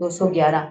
211,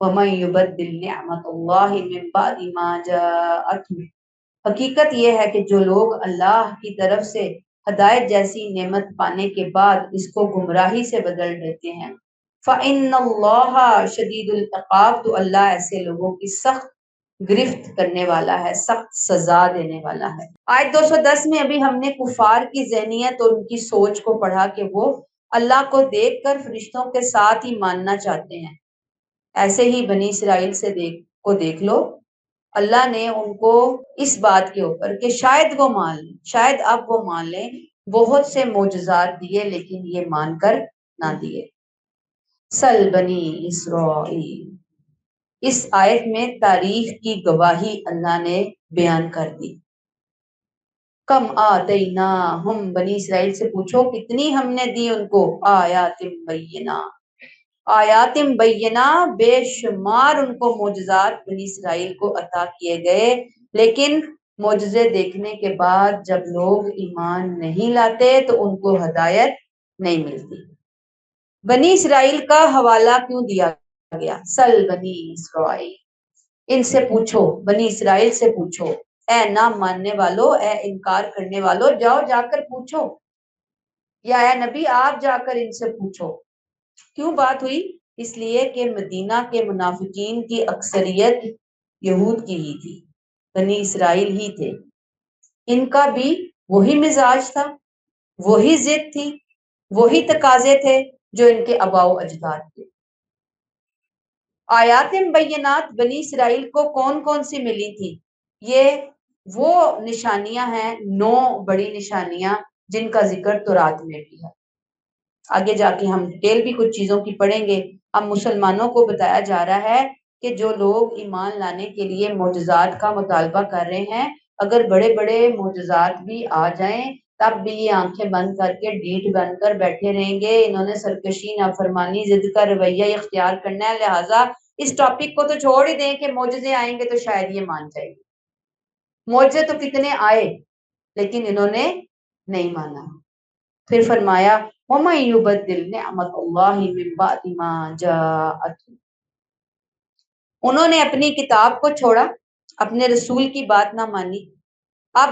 وَمَن يُبَدِّلْ نِعْمَةَ اللَّهِ مِن بَعْدِ مَا جَاءَتْهُ، حقیقت یہ ہے کہ جو لوگ اللہ کی طرف سے ہدایت جیسی نعمت پانے کے بعد اس کو گمراہی سے بدل دیتے ہیں، فَإِنَّ اللَّهَ شَدِيدُ الْعِقَابِ، تو اللہ ایسے لوگوں کی سخت گرفت کرنے والا ہے، سخت سزا دینے والا ہے۔ آیت 210 میں ابھی ہم نے کفار کی ذہنیت اور ان کی سوچ کو پڑھا کہ وہ اللہ کو دیکھ کر فرشتوں کے ساتھ ہی ماننا چاہتے ہیں۔ ایسے ہی بنی اسرائیل سے دیکھ لو، اللہ نے ان کو اس بات کے اوپر کہ شاید وہ مان لیں، شاید اب وہ مان لیں، بہت سے معجزات دیے لیکن یہ مان کر نہ دیے۔ سل بنی اسرائیل، اس آیت میں تاریخ کی گواہی اللہ نے بیان کر دی۔ کم آتیناہم، بنی اسرائیل سے پوچھو کتنی ہم نے دی ان کو، آیات بینہ، آیات بینہ، بے شمار ان کو معجزات بنی اسرائیل کو عطا کیے گئے، لیکن معجزے دیکھنے کے بعد جب لوگ ایمان نہیں لاتے تو ان کو ہدایت نہیں ملتی۔ بنی اسرائیل کا حوالہ کیوں دیا گیا؟ سل بنی اسرائیل، ان سے پوچھو، بنی اسرائیل سے پوچھو، اے نہ ماننے والو، اے انکار کرنے والو، جاؤ جا کر پوچھو، یا اے نبی آپ جا کر ان سے پوچھو۔ کیوں بات ہوئی؟ اس لیے کہ مدینہ کے منافقین کی اکثریت یہود کی ہی تھی، بنی اسرائیل ہی تھے، ان کا بھی وہی مزاج تھا، وہی ضد تھی، وہی تقاضے تھے جو ان کے آباء و اجداد تھے۔ آیات بینات بنی اسرائیل کو کون کون سی ملی تھی؟ یہ وہ نشانیاں ہیں، 9 بڑی نشانیاں جن کا ذکر تورات میں بھی ہے۔ آگے جا کے ہم ڈیٹیل بھی کچھ چیزوں کی پڑھیں گے۔ اب مسلمانوں کو بتایا جا رہا ہے کہ جو لوگ ایمان لانے کے لیے معجزات کا مطالبہ کر رہے ہیں، اگر بڑے بڑے معجزات بھی آ جائیں تب بھی یہ آنکھیں بند کر کے ڈیٹ بن کر بیٹھے رہیں گے۔ انہوں نے سرکشی، نافرمانی، ضد کا رویہ اختیار کرنا ہے، لہٰذا اس ٹاپک کو تو چھوڑ ہی دیں کہ معجزے آئیں گے تو شاید یہ مان جائیں گے۔ معجزے تو کتنے آئے لیکن انہوں نے نہیں مانا۔ پھر فرمایا وَمَن يُبَدِّلْ نِعْمَةَ اللَّهِ مِن بَعْدِ مَا جَاءَتْهُ، انہوں نے اپنی کتاب کو چھوڑا، اپنے رسول کی بات نہ مانی۔ اب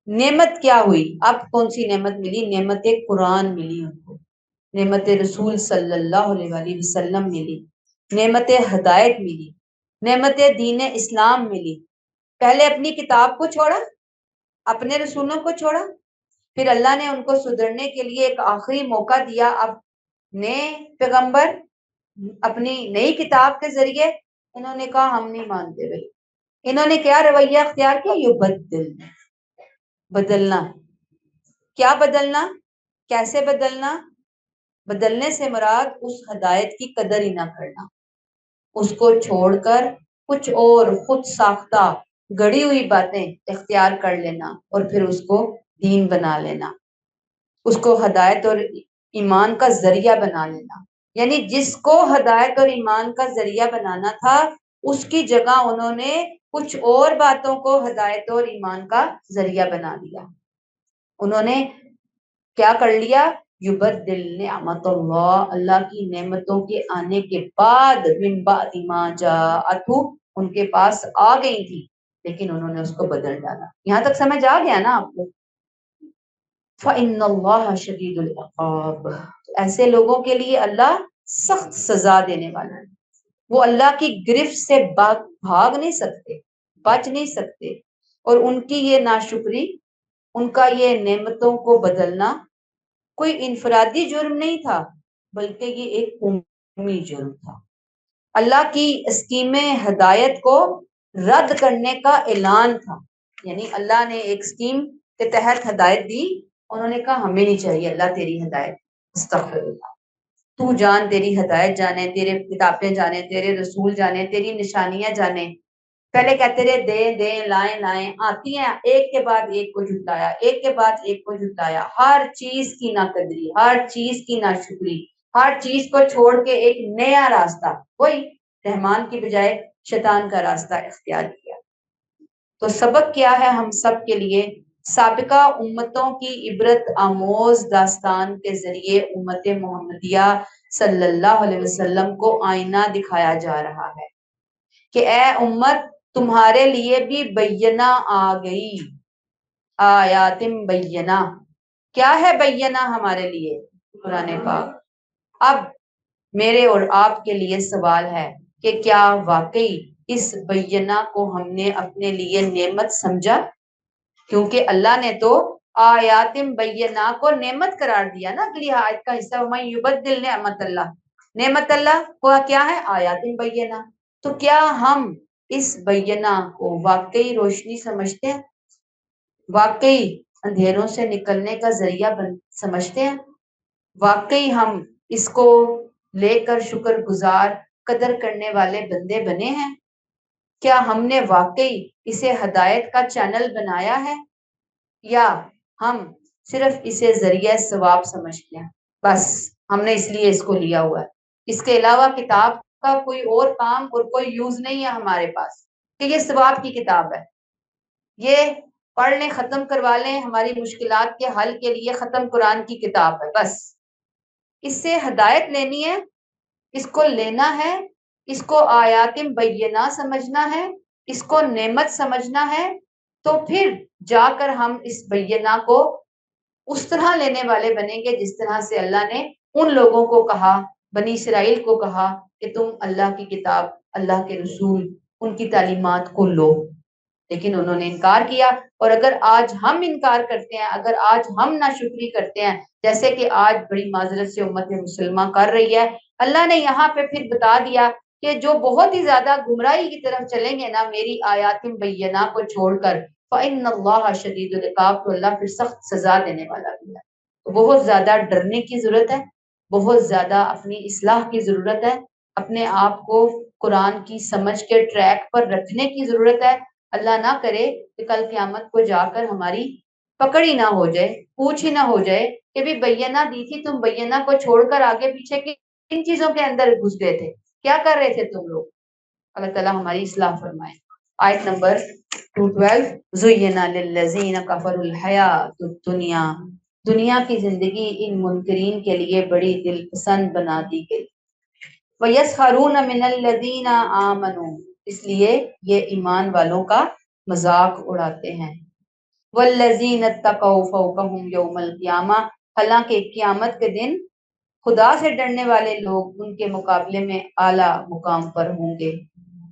نعمت کیا ہوئی؟ اب کون سی نعمت ملی؟ نعمت قرآن ملی ان کو، نعمت رسول صلی اللہ علیہ وآلہ وسلم ملی، نعمت ہدایت ملی، نعمت دین اسلام ملی۔ پہلے اپنی کتاب کو چھوڑا، اپنے رسولوں کو چھوڑا، پھر اللہ نے ان کو سدھرنے کے لیے ایک آخری موقع دیا۔ اب نئے پیغمبر اپنی نئی کتاب کے ذریعے انہوں نے کہا ہم نہیں مانتے بھائی۔ انہوں نے کیا رویہ اختیار کیا؟ یبدل، بدلنا۔ کیا بدلنا؟ کیسے بدلنا؟ بدلنے سے مراد اس ہدایت کی قدر ہی نہ کرنا، اس کو چھوڑ کر کچھ اور خود ساختہ گڑی ہوئی باتیں اختیار کر لینا اور پھر اس کو دین بنا لینا، اس کو ہدایت اور ایمان کا ذریعہ بنا لینا۔ یعنی جس کو ہدایت اور ایمان کا ذریعہ بنانا تھا اس کی جگہ انہوں نے کچھ اور باتوں کو ہدایت اور ایمان کا ذریعہ بنا دیا۔ انہوں نے کیا کر لیا؟ یبدل نعمت اللہ، اللہ کی نعمتوں کے آنے کے بعد، من بعد ما جاءتہ، ان کے پاس آ گئی تھی لیکن انہوں نے اس کو بدل ڈالا۔ یہاں تک سمجھ آ گیا نا آپ کو؟ فَإِنَّ اللَّهَ شَدِيدُ الْعِقَابِ، ایسے لوگوں کے لیے اللہ سخت سزا دینے والا ہے۔ وہ اللہ کی گرفت سے بھاگ نہیں سکتے، بچ نہیں سکتے، اور ان کی یہ ناشکری، ان کا یہ نعمتوں کو بدلنا کوئی انفرادی جرم نہیں تھا بلکہ یہ ایک قومی جرم تھا۔ اللہ کی اسکیم ہدایت کو رد کرنے کا اعلان تھا، یعنی اللہ نے ایک اسکیم کے تحت ہدایت دی، انہوں نے کہا ہمیں نہیں چاہیے اللہ تیری ہدایت، استغفر اللہ، تو جان، تیری ہدایت جانے، تیرے کتابیں جانے، تیرے رسول جانے، تیری نشانیاں جانے۔ پہلے کہتے رہے دیں دیں، لائیں لائیں، آتی ہیں ایک کے بعد ایک کو جھٹلایا، ایک کے بعد ایک کو جھٹلایا، ہر چیز کی ناقدری، ہر چیز کی ناشکری، ہر چیز کو چھوڑ کے ایک نیا راستہ، وہی رحمان کی بجائے شیطان کا راستہ اختیار کیا۔ تو سبق کیا ہے ہم سب کے لیے؟ سابقہ امتوں کی عبرت آموز داستان کے ذریعے امت محمدیہ صلی اللہ علیہ وسلم کو آئینہ دکھایا جا رہا ہے کہ اے امت تمہارے لیے بھی بینہ آ گئی، آیاتم بینہ۔ کیا ہے بینہ ہمارے لیے؟ قرآن پاک۔ اب میرے اور آپ کے لیے سوال ہے کہ کیا واقعی اس بینہ کو ہم نے اپنے لیے نعمت سمجھا؟ کیونکہ اللہ نے تو آیاتم بینہ کو نعمت قرار دیا نا۔ اگلی آیت کا حصہ وَمَن یُبَدِّلْ نعمت اللہ، نعمت اللہ کو کیا ہے؟ آیاتم بینہ۔ تو کیا ہم اس بینہ کو واقعی روشنی سمجھتے ہیں؟ واقعی اندھیروں سے نکلنے کا ذریعہ سمجھتے ہیں؟ واقعی ہم اس کو لے کر شکر گزار قدر کرنے والے بندے بنے ہیں؟ کیا ہم نے واقعی اسے ہدایت کا چینل بنایا ہے، یا ہم صرف اسے ذریعہ ثواب سمجھتے ہیں؟ بس ہم نے اس لیے اس کو لیا ہوا ہے، اس کے علاوہ کتاب کا کوئی اور کام اور کوئی یوز نہیں ہے ہمارے پاس کہ یہ ثواب کی کتاب ہے، یہ پڑھ لیں ختم کروا لیں، ہماری مشکلات کے حل کے لیے ختم قرآن کی کتاب ہے۔ بس اس سے ہدایت لینی ہے، اس کو لینا ہے، اس کو آیاتم بینہ سمجھنا ہے، اس کو نعمت سمجھنا ہے، تو پھر جا کر ہم اس بینہ کو اس طرح لینے والے بنیں گے جس طرح سے اللہ نے ان لوگوں کو کہا، بنی اسرائیل کو کہا کہ تم اللہ کی کتاب، اللہ کے رسول، ان کی تعلیمات کو لو، لیکن انہوں نے انکار کیا۔ اور اگر آج ہم انکار کرتے ہیں، اگر آج ہم ناشکری کرتے ہیں، جیسے کہ آج بڑی معذرت سے امت مسلمہ کر رہی ہے، اللہ نے یہاں پہ پھر بتا دیا کہ جو بہت ہی زیادہ گمراہی کی طرف چلیں گے نا میری آیاتم بینہ کو چھوڑ کر، فَإِنَّ اللَّهَ شَدِيدُ الْعِقَابِ، تو اللہ پھر سخت سزا دینے والا بھی ہے۔ تو بہت زیادہ ڈرنے کی ضرورت ہے، بہت زیادہ اپنی اصلاح کی ضرورت ہے، اپنے آپ کو قرآن کی سمجھ کے ٹریک پر رکھنے کی ضرورت ہے۔ اللہ نہ کرے کہ کل قیامت کو جا کر ہماری پکڑ ہی نہ ہو جائے، پوچھ ہی نہ ہو جائے کہ بھی بینہ دی تھی، تم بینہ کو چھوڑ کر آگے پیچھے کن چیزوں کے اندر گھس گئے تھے، کیا کر رہے تھے تم لوگ؟ اللہ تعالیٰ ہماری اصلاح فرمائے۔ آیت نمبر 212، زُيِّنَ لِلَّذِينَ كَفَرُوا الْحَيَاةُ الدُّنْيَا، دنیا کی زندگی ان منکرین کے لیے بڑی دل پسند بنا دی گئی۔ وَيَسْخَرُونَ مِنَ الَّذِينَ آمَنُوا، اس لیے یہ ایمان والوں کا مذاق اڑاتے ہیں۔ وَالَّذِينَ اتَّقَوْا فَوْقَهُمْ يَوْمَ الْقِيَامَةِ، حالانکہ قیامت کے دن خدا سے ڈرنے والے لوگ ان کے مقابلے میں اعلیٰ مقام پر ہوں گے۔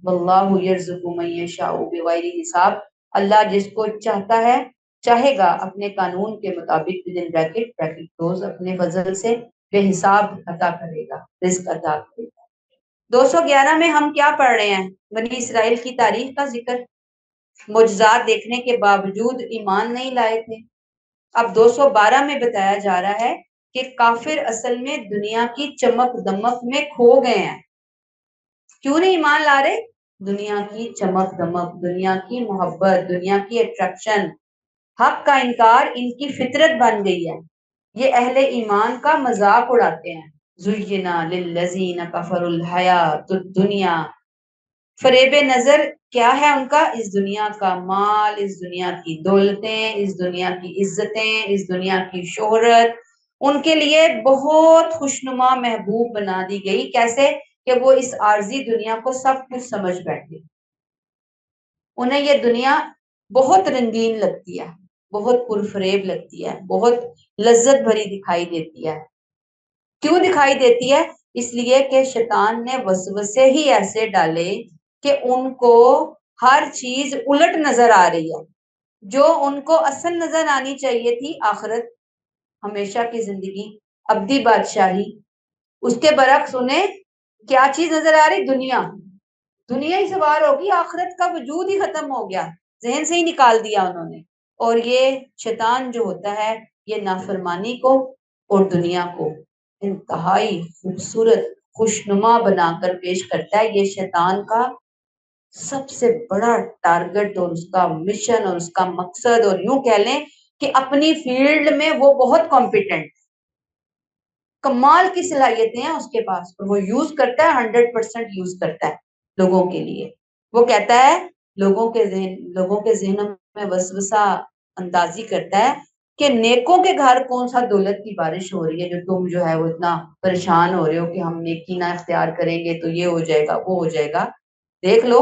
وَاللَّهُ يَرْزُقُ مَن يَشَاءُ بِغَيْرِ حساب، اللہ جس کو چاہتا ہے چاہے گا اپنے قانون کے مطابق بریکٹ روز اپنے فضل سے بے حساب عطا کرے گا، رزق عطا کرے گا۔ 211 میں ہم کیا پڑھ رہے ہیں؟ بنی اسرائیل کی تاریخ کا ذکر، معجزات دیکھنے کے باوجود ایمان نہیں لائے تھے۔ اب 212 میں بتایا جا رہا ہے کہ کافر اصل میں دنیا کی چمک دمک میں کھو گئے ہیں۔ کیوں نہیں ایمان لا رہے؟ دنیا کی چمک دمک، دنیا کی محبت، دنیا کی اٹریکشن، حق کا انکار ان کی فطرت بن گئی ہے۔ یہ اہل ایمان کا مذاق اڑاتے ہیں۔ زُيِّنَ لِلَّذِينَ كَفَرُوا الْحَيَاةُ الدُّنْيَا، فریب نظر کیا ہے ان کا؟ اس دنیا کا مال، اس دنیا کی دولتیں، اس دنیا کی عزتیں، اس دنیا کی شہرت ان کے لیے بہت خوشنما محبوب بنا دی گئی۔ کیسے کہ وہ اس عارضی دنیا کو سب کچھ سمجھ بیٹھے، انہیں یہ دنیا بہت رنگین لگتی ہے، بہت پرفریب لگتی ہے، بہت لذت بھری دکھائی دیتی ہے۔ کیوں دکھائی دیتی ہے؟ اس لیے کہ شیطان نے وسوسے ہی ایسے ڈالے کہ ان کو ہر چیز الٹ نظر آ رہی ہے۔ جو ان کو اصل نظر آنی چاہیے تھی، آخرت، ہمیشہ کی زندگی، ابدی بادشاہی، اس کے برعکس انہیں کیا چیز نظر آ رہی؟ دنیا، دنیا ہی سوار ہوگی، آخرت کا وجود ہی ختم ہو گیا، ذہن سے ہی نکال دیا انہوں نے۔ اور یہ شیطان جو ہوتا ہے یہ نافرمانی کو اور دنیا کو انتہائی خوبصورت خوشنما بنا کر پیش کرتا ہے۔ یہ شیطان کا سب سے بڑا ٹارگٹ اور اس کا مشن اور اس کا مقصد، اور یوں کہہ لیں کہ اپنی فیلڈ میں وہ بہت کمپیٹنٹ، کمال کی صلاحیتیں ہیں اس کے پاس، اور وہ یوز کرتا ہے، 100% یوز کرتا ہے لوگوں کے لیے۔ وہ کہتا ہے لوگوں کے ذہنوں میں وسوسہ اندازی کرتا ہے کہ نیکوں کے گھر کون سا دولت کی بارش ہو رہی ہے جو تم جو ہے وہ اتنا پریشان ہو رہے ہو کہ ہم نیکی نہ اختیار کریں گے تو یہ ہو جائے گا وہ ہو جائے گا. دیکھ لو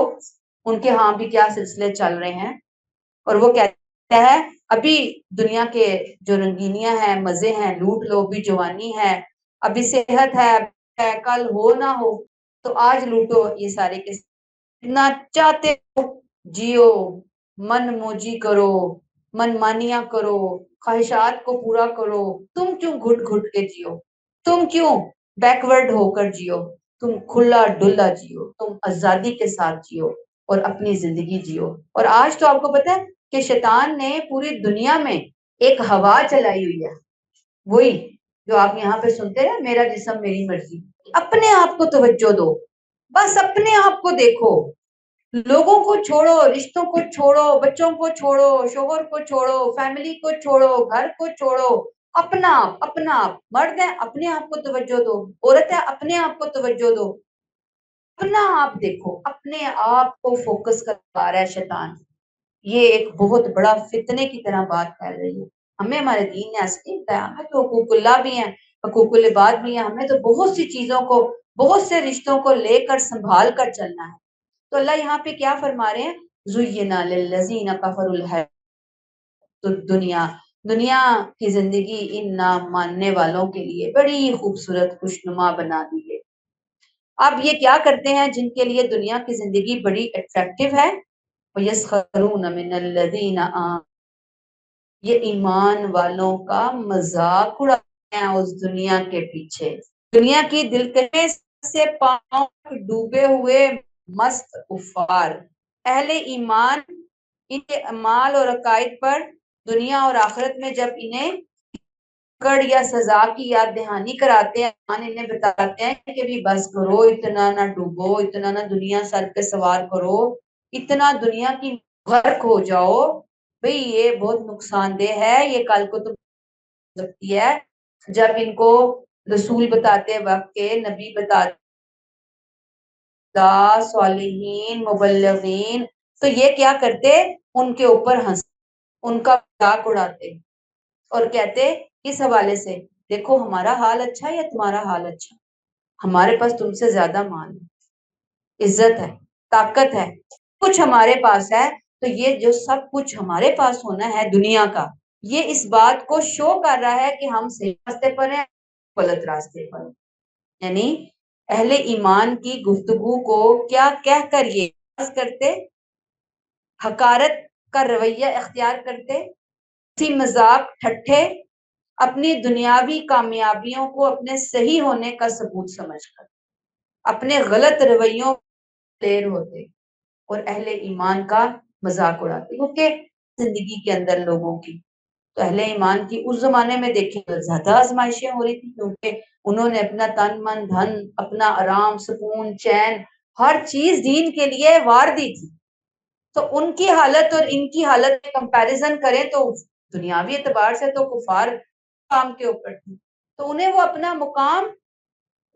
ان کے ہاں بھی کیا سلسلے چل رہے ہیں. اور وہ کہتا ہے ابھی دنیا کے جو رنگینیاں ہیں مزے ہیں لوٹ لو, بھی جوانی ہے, ابھی صحت ہے, کل ہو نہ ہو تو آج لوٹو یہ سارے کے اتنا چاہتے ہو جیو, من موجی کرو, من مانیاں کرو, خواہشات کو پورا کرو. تم کیوں گھٹ گھٹ کے جیو, تم کیوں بیکورڈ ہو کر جیو, تم کھلا ڈلا جیو, تم آزادی کے ساتھ جیو اور اپنی زندگی جیو. اور آج تو آپ کو پتا ہے کہ شیطان نے پوری دنیا میں ایک ہوا چلائی ہوئی ہے, وہی جو آپ یہاں پہ سنتے ہیں میرا جسم میری مرضی. اپنے آپ کو توجہ دو, بس اپنے آپ کو دیکھو, لوگوں کو چھوڑو, رشتوں کو چھوڑو, بچوں کو چھوڑو, شوہر کو چھوڑو, فیملی کو چھوڑو, گھر کو چھوڑو, اپنا آپ اپنا آپ. مرد ہے اپنے آپ کو توجہ دو, عورت ہے اپنے آپ کو توجہ دو, اپنا آپ دیکھو, اپنے آپ کو فوکس کروا رہا ہے شیطان. یہ ایک بہت بڑا فتنے کی طرح بات پھیل رہی ہے. ہمیں ہمارے دین نے ایسے نہیں بتایا, ہمیں تو حقوق اللہ بھی ہیں, حقوق العباد بھی ہیں, ہمیں تو بہت سی چیزوں کو, بہت سے رشتوں کو لے کر سنبھال کر چلنا ہے. تو اللہ یہاں پہ کیا فرما رہے ہیں, زُيِّنَ لِلَّذِينَ كَفَرُوا الْحَيَاةُ الدُّنْيَا, دنیا کی زندگی ان نہ ماننے والوں کے لیے بڑی خوبصورت خوشنما بنا دی ہے. اب یہ کیا کرتے ہیں جن کے لیے دنیا کی زندگی بڑی اٹریکٹیو ہے, وَيَسْخَرُونَ مِنَ الَّذِينَ آمَنُوا, یہ ایمان والوں کا مذاق اڑاتے ہیں اس دنیا کے پیچھے. دنیا کی دلکش سے پاؤں ڈوبے ہوئے مست کفار, اہل ایمان ان کے اعمال اور عقائد پر دنیا اور آخرت میں جب انہیں کڑ یا سزا کی یاد دہانی کراتے ہیں, انہیں بتاتے ہیں کہ بھی بس کرو, اتنا نہ ڈوبو, اتنا نہ دنیا سر پہ سوار کرو, اتنا دنیا کی غرق ہو جاؤ, بھئی یہ بہت نقصان دہ ہے, یہ کل کو تو سکتی ہے. جب ان کو رسول بتاتے وقت کے, نبی بتاتے, صالحین, مبلغین, تو یہ کیا کرتے, ان کے اوپر ہنس, ان کا مذاق اڑاتے اور کہتے اس حوالے سے دیکھو ہمارا حال اچھا ہے یا تمہارا حال اچھا, ہمارے پاس تم سے زیادہ مال ہے, عزت ہے, طاقت ہے, کچھ ہمارے پاس ہے, تو یہ جو سب کچھ ہمارے پاس ہونا ہے دنیا کا, یہ اس بات کو شو کر رہا ہے کہ ہم صحیح راستے پر ہیں, غلط راستے پر. یعنی اہل ایمان کی گفتگو کو کیا کہہ کر یہ کرتے, حقارت کا رویہ اختیار کرتے, اسی مذاق ٹھٹھے, اپنی دنیاوی کامیابیوں کو اپنے صحیح ہونے کا ثبوت سمجھ کر اپنے غلط رویوں دیر ہوتے اور اہل ایمان کا مذاق اڑاتے. کیونکہ زندگی کے اندر لوگوں کی, تو اہل ایمان کی اس زمانے میں دیکھیں زیادہ آزمائشیں ہو رہی تھی, کیونکہ انہوں نے اپنا تن من دھن, اپنا آرام سکون چین ہر چیز دین کے لیے وار دی تھی. تو ان کی حالت اور ان کی حالت میں کمپیریزن کریں تو دنیاوی اعتبار سے تو کفار مقام کے اوپر تھی, تو انہیں وہ اپنا مقام,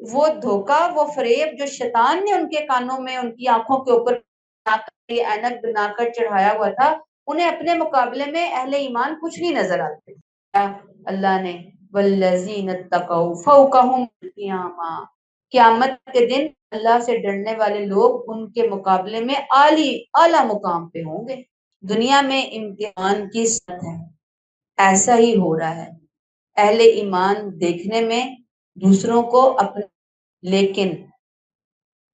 وہ دھوکہ, وہ فریب جو شیطان نے ان کے کانوں میں, ان کی آنکھوں کے اوپر اینک بنا کر چڑھایا ہوا تھا, انہیں اپنے مقابلے میں اہل ایمان کچھ نہیں نظر آتے. اللہ نے والذین اتقوا فوقهم القیامہ, قیامت کے دن اللہ سے ڈرنے والے لوگ ان کے مقابلے میں اعلیٰ مقام پہ ہوں گے. دنیا میں امتحان کی سطح ہے, ایسا ہی ہو رہا ہے. اہل ایمان دیکھنے میں دوسروں کو اپنے, لیکن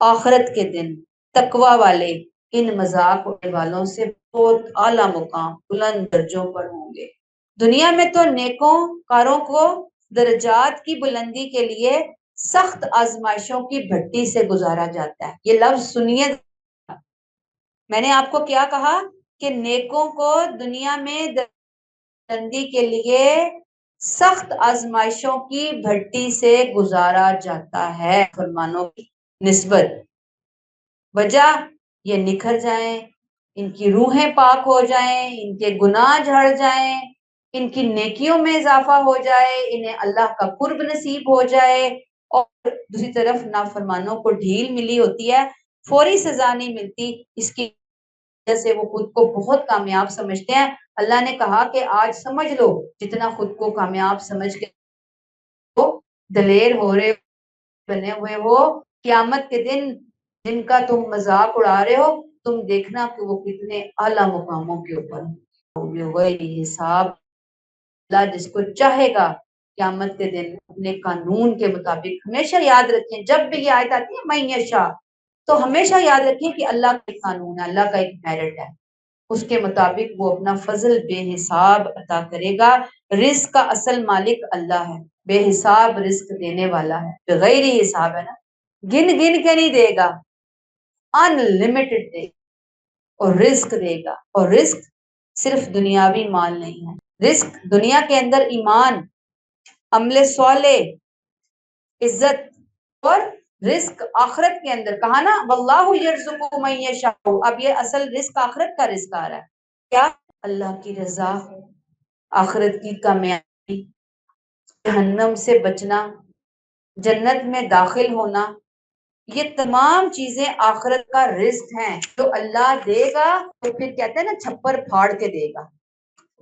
آخرت کے دن تقوی والے ان مذاق اڑانے والوں سے بہت اعلیٰ مقام, بلند درجوں پر ہوں گے. دنیا میں تو نیکوں کاروں کو درجات کی بلندی کے لیے سخت آزمائشوں کی بھٹی سے گزارا جاتا ہے. یہ لفظ سنیے, میں نے آپ کو کیا کہا کہ نیکوں کو دنیا میں بلندی کے لیے سخت آزمائشوں کی بھٹی سے گزارا جاتا ہے. فرمانوں کی نسبت, وجہ یہ نکھر جائیں, ان کی روحیں پاک ہو جائیں, ان کے گناہ جھڑ جائیں, ان کی نیکیوں میں اضافہ ہو جائے, انہیں اللہ کا قرب نصیب ہو جائے. اور دوسری طرف نافرمانوں کو ڈھیل ملی ہوتی ہے, فوری سزا نہیں ملتی, اس کی سے وہ خود کو بہت کامیاب سمجھتے ہیں. اللہ نے کہا کہ آج سمجھ لو جتنا خود کو کامیاب سمجھ کے دلیر ہو رہے بنے ہوئے ہو، قیامت کے دن جن کا تم مذاق اڑا رہے ہو تم دیکھنا کہ وہ کتنے اعلیٰ مقاموں کے اوپر وہی حساب اللہ جس کو چاہے گا قیامت کے دن اپنے قانون کے مطابق. ہمیشہ یاد رکھیں جب بھی یہ آیت آتی ہے میں یشاء تو ہمیشہ یاد رکھیں کہ اللہ کا ایک قانون ہے، اللہ کا ایک میرٹ ہے، اس کے مطابق وہ اپنا فضل بے حساب عطا کرے گا. رزق کا اصل مالک اللہ ہے، بے حساب رزق دینے والا ہے، بغیر ہی حساب ہے نا، گن گن کے نہیں دے گا، ان لمیٹڈ دے گا اور رزق دے گا. اور رزق صرف دنیاوی مال نہیں ہے، رزق دنیا کے اندر ایمان، عمل صالح، عزت، اور رزق آخرت کے اندر کہا نا واللہ یرزق من یشاء. اب یہ اصل رزق آخرت کا رزق آ رہا ہے، کیا؟ اللہ کی رضا، آخرت کی کامیابی، جہنم سے بچنا، جنت میں داخل ہونا، یہ تمام چیزیں آخرت کا رزق ہیں جو اللہ دے گا. تو پھر کہتے ہیں نا چھپر پھاڑ کے دے گا،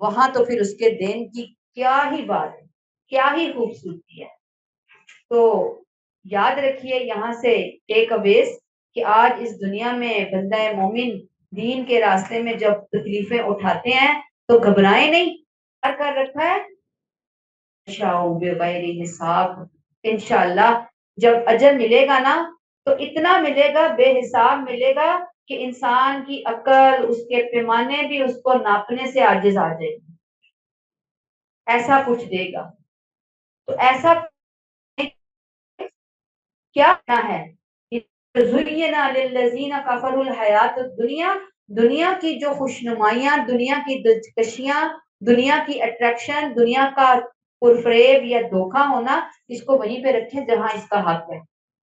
وہاں تو پھر اس کے دین کی کیا ہی بات ہے، کیا ہی خوبصورتی ہے. تو یاد رکھیے یہاں سے ٹیک اویز کہ آج اس دنیا میں بندہ مومن دین کے راستے میں جب تکلیفیں اٹھاتے ہیں تو گھبرائے نہیں، کیا کر رکھا ہے بغیر حساب. انشاءاللہ جب اجل ملے گا نا تو اتنا ملے گا، بے حساب ملے گا کہ انسان کی عقل، اس کے پیمانے بھی اس کو ناپنے سے عاجز آ جائے گی، ایسا کچھ دے گا. تو ایسا کیا ہے زُيِّنَ لِلَّذِينَ كَفَرُوا الْحَيَاةُ الدُّنْيَا، دنیا کی جو خوشنمائیاں، دنیا کی دلکشیاں، دنیا کی اٹریکشن، دنیا کا پرفریب یا دھوکہ ہونا، اس کو وہیں پہ رکھیں جہاں اس کا حق ہے،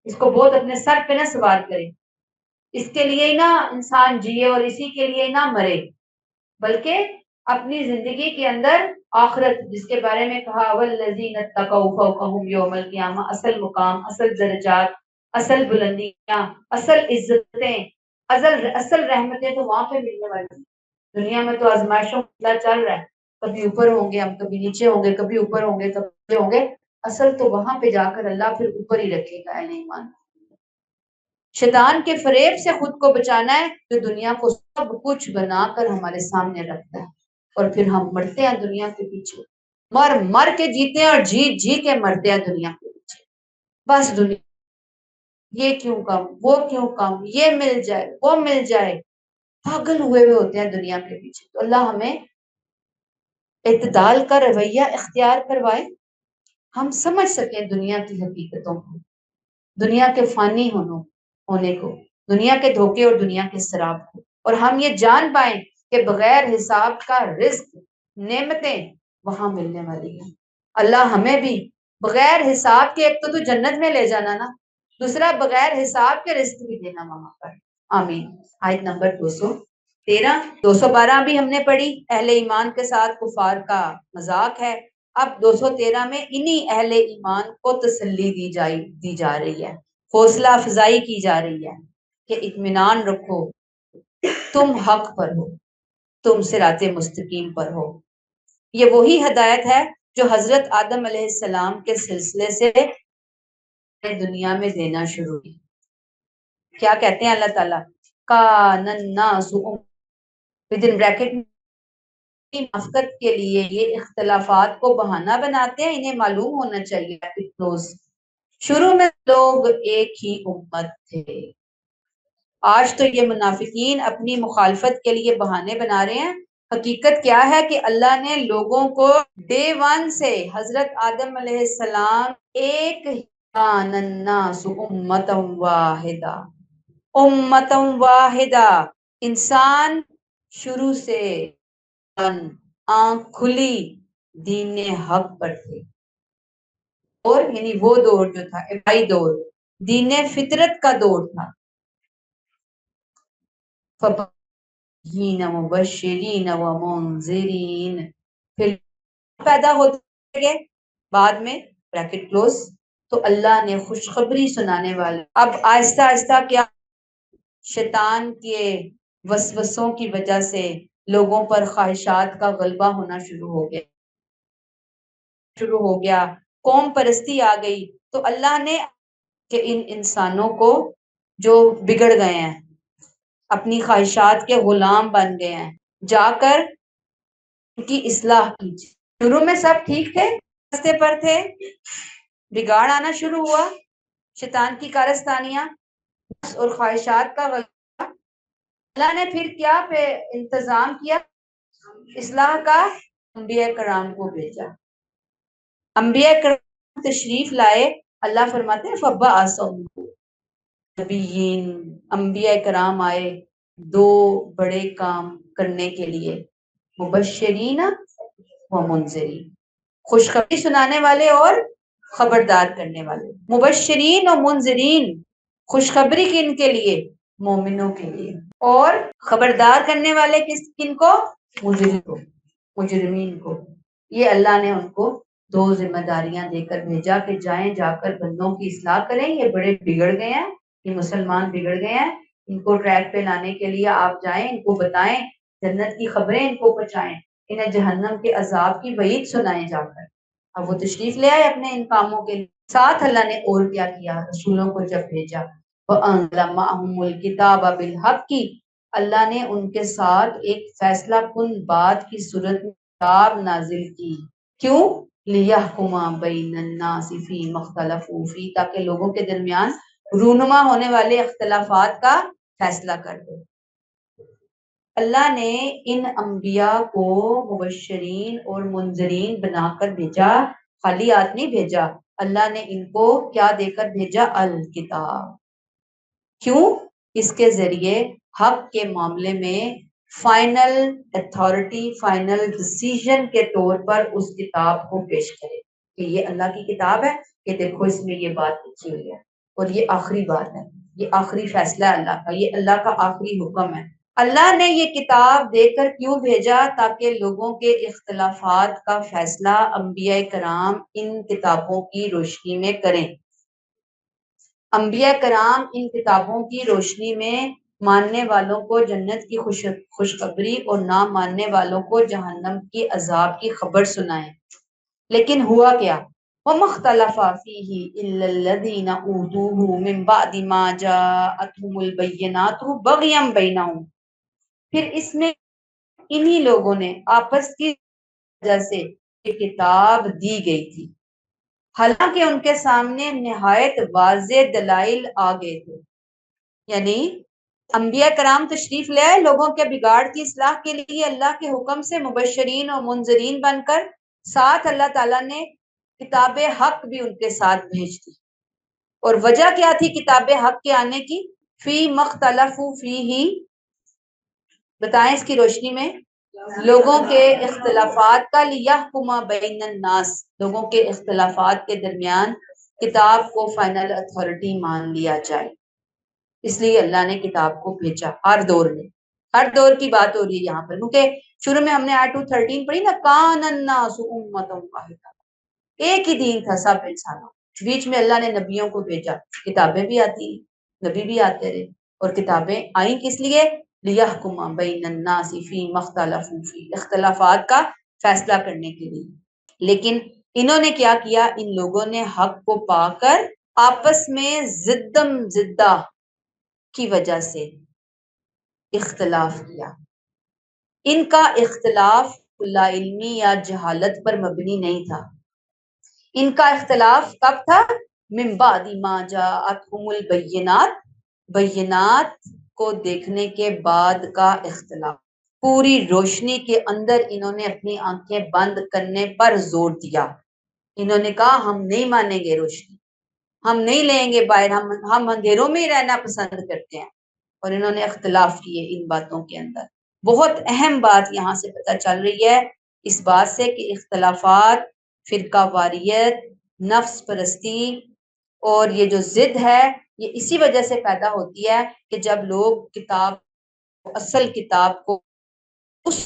اس کو بہت اپنے سر پہ نہ سوار کریں، اس کے لیے ہی نہ انسان جیے اور اسی کے لیے نہ مرے، بلکہ اپنی زندگی کے اندر آخرت جس کے بارے میں کہا والذین اتقوا فوقهم یوم القیامہ، اصل مقام، اصل درجات، اصل بلندیاں، اصل عزتیں، اصل رحمتیں تو وہاں پہ ملنے والی ہیں. دنیا میں تو آزمائشوں کا چل رہا ہے، کبھی اوپر ہوں گے ہم، کبھی نیچے ہوں گے، کبھی اوپر ہوں گے کبھی نیچے ہوں گے، اصل تو وہاں پہ جا کر اللہ پھر اوپر ہی رکھے گا. اہل ایمان شیطان کے فریب سے خود کو بچانا ہے جو دنیا کو سب کچھ بنا کر ہمارے سامنے رکھتا ہے، اور پھر ہم مرتے ہیں دنیا کے پیچھے، مر مر کے جیتے ہیں اور جی جی کے مرتے ہیں دنیا کے پیچھے. بس دنیا یہ کیوں کم، وہ کیوں کم، یہ مل جائے وہ مل جائے، پاگل ہوئے ہوتے ہیں دنیا کے پیچھے. تو اللہ ہمیں اعتدال کا رویہ اختیار کروائے، ہم سمجھ سکیں دنیا کی حقیقتوں کو، دنیا کے فانی ہونے کو، دنیا کے دھوکے اور دنیا کے سراب کو، اور ہم یہ جان پائیں کہ بغیر حساب کا رزق، نعمتیں وہاں ملنے والی ہیں. اللہ ہمیں بھی بغیر حساب کے، ایک تو جنت میں لے جانا نا، دوسرا بغیر حساب کے رزق بھی دینا وہاں پر. آمین. آیت نمبر 213 212 بھی ہم نے پڑھی، اہل ایمان کے ساتھ کفار کا مذاق ہے. اب 213 میں انہی اہل ایمان کو تسلی دی جا رہی ہے، حوصلہ افزائی کی جا رہی ہے کہ اطمینان رکھو، تم حق پر ہو، تم صراط مستقیم پر ہو. یہ وہی ہدایت ہے جو حضرت آدم علیہ السلام کے سلسلے سے دنیا میں دینا شروع کی. کیا کہتے ہیں اللہ تعالیٰ؟ کان الناس ودن بریکٹ موافقت کے لیے یہ اختلافات کو بہانہ بناتے ہیں، انہیں معلوم ہونا چاہیے شروع میں لوگ ایک ہی امت تھے. آج تو یہ منافقین اپنی مخالفت کے لیے بہانے بنا رہے ہیں، حقیقت کیا ہے کہ اللہ نے لوگوں کو ڈے ون سے حضرت آدم علیہ السلام ایک کان الناس امتا واحدہ، امتا واحدہ، انسان شروع سے آنکھ کھلی دین حق پر تھے. اور یعنی وہ دور جو تھا ابتدائی دور دین فطرت کا دور تھا. مبشرین و منذرین، پھر پیدا ہوتے گئے بعد میں بریکٹ کلوز، تو اللہ نے خوشخبری سنانے والے. اب آہستہ آہستہ کیا شیطان کے وسوسوں کی وجہ سے لوگوں پر خواہشات کا غلبہ ہونا شروع ہو گیا، قوم پرستی آ گئی، تو اللہ نے کہ ان انسانوں کو جو بگڑ گئے ہیں، اپنی خواہشات کے غلام بن گئے ہیں، جا کر ان کی اصلاح کیجیے۔ شروع میں سب ٹھیک تھے، راستے پر تھے، بگاڑ آنا شروع ہوا، شیطان کی کارستانیاں اور خواہشات کا غلبہ، اللہ نے پھر کیا انتظام کیا؟ اصلاح کا، انبیاء کرام کو بھیجا۔ انبیاء کرام تشریف لائے، اللہ فرماتے ہیں فَبَعَثَ نبیین، انبیاء کرام آئے دو بڑے کام کرنے کے لیے، مبشرین و منذرین، خوشخبری سنانے والے اور خبردار کرنے والے۔ مبشرین و منذرین، خوشخبری کن کے لیے؟ مومنوں کے لیے، اور خبردار کرنے والے کن کو؟ مجرمین کو۔ یہ اللہ نے ان کو دو ذمہ داریاں دے کر بھیجا کہ جائیں، جا کر بندوں کی اصلاح کریں، یہ بڑے بگڑ گئے ہیں، یہ مسلمان بگڑ گئے ہیں، ان کو ٹریک پہ لانے کے لیے آپ جائیں، ان کو بتائیں، جنت کی خبریں ان کو پہنچائیں، انہیں جہنم کے عذاب کی وعید سنائیں جا کر۔ اب وہ تشریف لے آئے اپنے ان کاموں کے لیے۔ ساتھ اللہ نے اور کیا کیا؟ رسولوں کو جب بھیجا، وَأَنزَلَ مَعَهُمُ الْكِتَابَ بِالْحَقِّ، اللہ نے ان کے ساتھ ایک فیصلہ کن بات کی صورت میں کتاب نازل کی۔ کیوں؟ لِيَحْكُمَ بَيْنَ النَّاسِ فِي مَا اخْتَلَفُوا فِيهِ، تاکہ لوگوں کے درمیان رونما ہونے والے اختلافات کا فیصلہ کر دے۔ اللہ نے ان انبیاء کو مبشرین اور منذرین بنا کر بھیجا، خالی ہاتھ نہیں بھیجا، اللہ نے ان کو کیا دے کر بھیجا؟ الکتاب۔ کیوں؟ اس کے ذریعے حق کے معاملے میں فائنل اتھارٹی، فائنل ڈیسیژن کے طور پر اس کتاب کو پیش کرے کہ یہ اللہ کی کتاب ہے، کہ دیکھو اس میں یہ بات لکھی ہوئی ہے اور یہ آخری بات ہے، یہ آخری فیصلہ ہے اللہ کا، یہ اللہ کا آخری حکم ہے۔ اللہ نے یہ کتاب دے کر کیوں بھیجا؟ تاکہ لوگوں کے اختلافات کا فیصلہ انبیاء کرام ان کتابوں کی روشنی میں کریں۔ انبیاء کرام ان کتابوں کی روشنی میں ماننے والوں کو جنت کی خوشخبری اور نہ ماننے والوں کو جہنم کی عذاب کی خبر سنائیں۔ لیکن ہوا کیا؟ وَمَا اخْتَلَفَ فِيهِ إِلَّا الَّذِينَ أُوتُوهُ مِن بَعْدِ مَا جَاءَتْهُمُ الْبَيِّنَاتُ بَغْيًا بَيْنَهُمْ، پھر اس میں انہی لوگوں نے آپس کی وجہ سے کتاب دی گئی تھی، حالانکہ ان کے سامنے نہایت واضح دلائل آ گئے تھے۔ یعنی انبیاء کرام تشریف لے آئے لوگوں کے بگاڑ کی اصلاح کے لیے اللہ کے حکم سے مبشرین اور منذرین بن کر، ساتھ اللہ تعالیٰ نے کتاب حق بھی ان کے ساتھ بھیج دی۔ اور وجہ کیا تھی کتاب حق کے آنے کی؟ فی مختلف فی ہی، بتائیں اس کی روشنی میں، لوگوں کے اختلافات کا، لیحکم بین الناس، لوگوں کے اختلافات کے درمیان کتاب کو فائنل اتھارٹی مان لیا جائے۔ اس لیے اللہ نے کتاب کو بھیجا ہر دور میں، ہر دور کی بات ہو رہی ہے یہاں پر، کیونکہ شروع میں ہم نے آیت 213 پڑھی نا، کان الناس امۃ واحدہ، ایک ہی دین تھا سب انسانوں، بیچ میں اللہ نے نبیوں کو بھیجا، کتابیں بھی آتی ہیں، نبی بھی آتے رہے، اور کتابیں آئیں کس لیے؟ لیحکم بین الناس فی ما اختلفوا فیہ، اختلافات کا فیصلہ کرنے کے لیے۔ لیکن انہوں نے کیا کیا؟ ان لوگوں نے حق کو پا کر آپس میں زدم زدہ کی وجہ سے اختلاف کیا۔ ان کا اختلاف لا علمی یا جہالت پر مبنی نہیں تھا، ان کا اختلاف کب تھا؟ من بعد ما جاءتهم البینات، بینات کو دیکھنے کے بعد کا اختلاف، پوری روشنی کے اندر انہوں نے اپنی آنکھیں بند کرنے پر زور دیا، انہوں نے کہا ہم نہیں مانیں گے روشنی، ہم نہیں لیں گے باہر، ہم اندھیروں میں ہی رہنا پسند کرتے ہیں، اور انہوں نے اختلاف کیے ان باتوں کے اندر۔ بہت اہم بات یہاں سے پتہ چل رہی ہے اس بات سے کہ اختلافات، فرقہ واریت، نفس پرستی اور یہ جو ضد ہے، یہ اسی وجہ سے پیدا ہوتی ہے کہ جب لوگ کتاب، اصل کتاب کو اس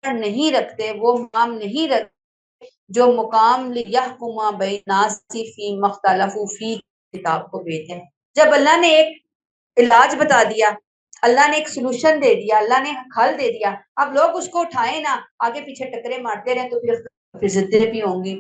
پر نہیں رکھتے، وہ مقام نہیں رکھتے جو مقام لیحکم بین الناس فی ما اختلفوا فیہ کتاب کو بھیجتے ہیں۔ جب اللہ نے ایک علاج بتا دیا اللہ نے ایک سلوشن دے دیا، اللہ نے حل دے دیا، اب لوگ اس کو اٹھائیں نا، آگے پیچھے ٹکرے مارتے رہیں تو پھر ضدیں بھی ہوں گی،